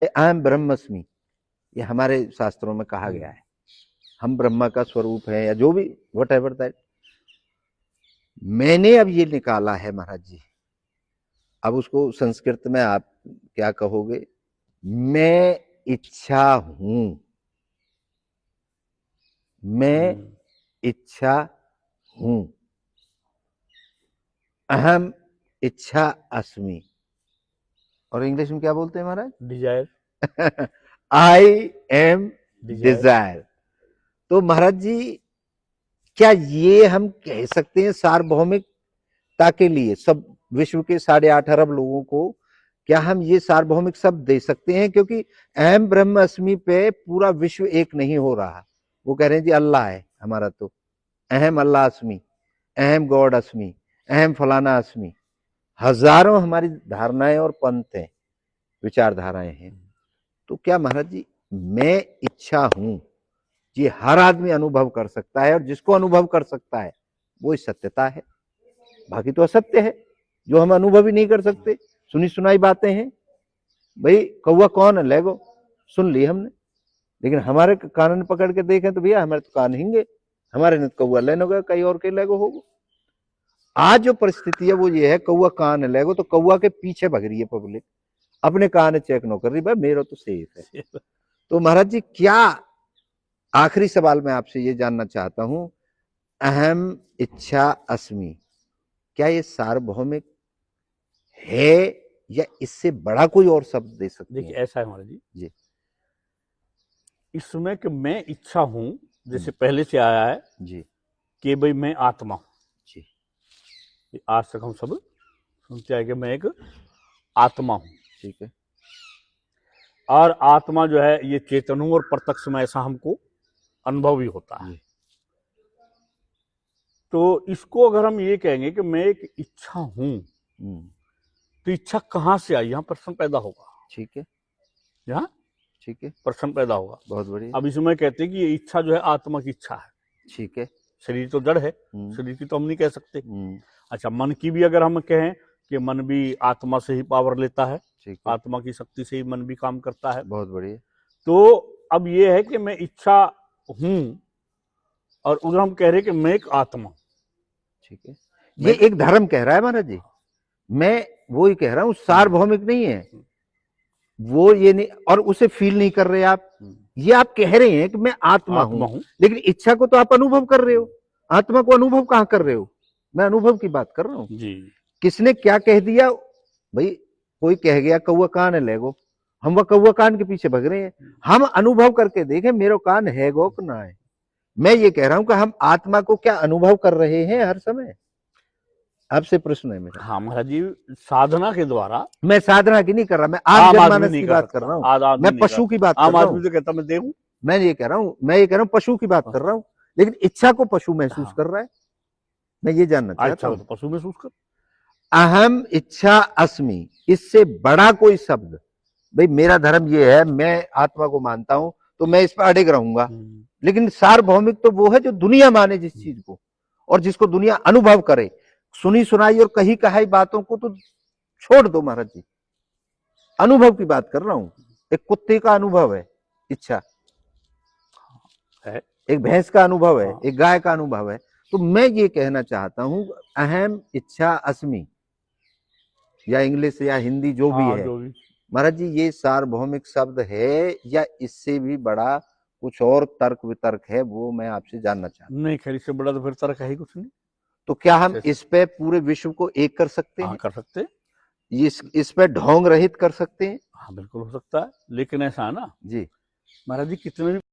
अहम ब्रह्मस्मि, ये हमारे शास्त्रों में कहा गया है। हम ब्रह्मा का स्वरूप है या जो भी वट एवर दैट। मैंने अब ये निकाला है महाराज जी, अब उसको संस्कृत में आप क्या कहोगे? मैं इच्छा हूं, मैं इच्छा हूं, अहम इच्छा अस्मि। और इंग्लिश में क्या बोलते हैं Maharaj? Desire. I am desire. तो महाराज जी, क्या ये हम कह सकते हैं सार्वभौमिकता के लिए सब विश्व के 8.5 अरब लोगों को, क्या हम ये सार्वभौमिक शब्द दे सकते हैं? क्योंकि अहम ब्रह्म अस्मि पे पूरा विश्व एक नहीं हो रहा। वो कह रहे हैं जी अल्लाह है हमारा, तो अहम अल्लाह अस्मि, अहम गॉड अस्मि, अहम फलाना अस्मि। हजारों हमारी धारणाएं और पंथ हैं, विचारधाराएं हैं। तो क्या महाराज जी मैं इच्छा हूं, ये हर आदमी अनुभव कर सकता है, और जिसको अनुभव कर सकता है वो इस सत्यता है। बाकी तो असत्य है जो हम अनुभव ही नहीं कर सकते, सुनी सुनाई बातें हैं। भाई कौवा कौन है, लेगो सुन ली हमने, लेकिन हमारे कान पकड़ के देखें तो भैया हमारे तो कान हिंगे, हमारे ने कौवा लेने गए, कहीं और के लेगो होगो। आज जो परिस्थिति है वो ये है, कौवा कान लेगो तो कौवा के पीछे भग रही है पब्लिक, अपने कान चेक न कर रही, भाई मेरा तो सेफ है। तो महाराज जी, क्या आखिरी सवाल मैं आपसे ये जानना चाहता हूं, अहम इच्छा अस्मि, क्या ये सार्वभौमिक है या इससे बड़ा कोई और शब्द दे सकते हैं? देखिए ऐसा है महाराज जी, इसमें कि मैं इच्छा हूं, जैसे पहले से आया है जी, कि भाई मैं आत्मा हूं। जी, आज तक हम सब सुनते आए कि मैं एक आत्मा हूं। ठीक है। और आत्मा जो है ये चेतन हूं, और प्रत्यक्ष में ऐसा हमको अनुभव भी होता है। तो इसको अगर हम ये कहेंगे कि मैं एक इच्छा हूं, तो इच्छा कहां से आई, यहां प्रश्न पैदा होगा। ठीक है, यहाँ ठीक है, प्रश्न पैदा होगा। बहुत बढ़िया। अब इसमें कहते हैं कि ये इच्छा जो है आत्मा की इच्छा है। ठीक है, शरीर तो जड़ है, शरीर की तो हम नहीं कह सकते। अच्छा, मन की भी अगर हम कहें कि मन भी आत्मा से ही पावर लेता है, आत्मा की शक्ति से ही मन भी काम करता है। बहुत बढ़िया। तो अब ये है कि मैं इच्छा हूं, और उधर हम कह रहे हैं कि मैं एक आत्मा। ठीक है, ये एक धर्म कह रहा है महाराज जी, मैं वो ही कह रहा हूं, सार्वभौमिक नहीं है वो, ये नहीं, और उसे फील नहीं कर रहे आप। ये आप कह रहे हैं कि मैं आत्मा हूं, लेकिन इच्छा को तो आप अनुभव कर रहे हो, आत्मा को अनुभव कहां कर रहे हो? मैं अनुभव की बात कर रहा हूं जी। किसने क्या कह दिया? भाई कोई कह गया कौवा कान है लेगो, हम वह कौवा कान के पीछे भग रहे हैं। हम अनुभव करके देखें मेरा कान है गो कि ना है। मैं ये कह रहा हूं कि हम आत्मा को क्या अनुभव कर रहे हैं हर समय? आपसे प्रश्न है मेरा। हाँ महाराज जी, साधना के द्वारा। मैं साधना की नहीं कर रहा, मैं आम जनमानस की बात कर रहा हूँ, मैं पशु की बात कर रहा हूँ। आम आदमी तो कहता मैं देखूं, मैं ये कह रहा हूँ पशु की बात कर रहा हूँ, लेकिन इच्छा को पशु महसूस कर रहा है। मैं ये जानना चाहता हूँ। पशु महसूस कर। अहम इच्छा अस्मि, इससे बड़ा कोई शब्द, भाई मेरा धर्म ये है, मैं आत्मा को मानता हूं तो मैं इस पर अड़िग रहूंगा, लेकिन सार्वभौमिक तो वो है जो दुनिया माने जिस चीज को, और जिसको दुनिया अनुभव करे। सुनी सुनाई और कही कहाई बातों को तो छोड़ दो महाराज जी, अनुभव की बात कर रहा हूं। एक कुत्ते का अनुभव है इच्छा है, एक भैंस का अनुभव है, एक गाय का अनुभव है। तो मैं ये कहना चाहता हूं, अहम इच्छा अस्मि, या इंग्लिश या हिंदी जो भी है महाराज जी, ये सार्वभौमिक शब्द है या इससे भी बड़ा कुछ और तर्क वितर्क है, वो मैं आपसे जानना चाहता हूँ। नहीं, खैर इससे बड़ा तो फिर तर्क है ही कुछ नहीं। तो क्या हम इस पे पूरे विश्व को एक कर सकते हैं? कर सकते हैं। इस पे ढोंग रहित कर सकते हैं? हाँ बिल्कुल हो सकता है, लेकिन ऐसा है ना जी महाराज जी, कितने भी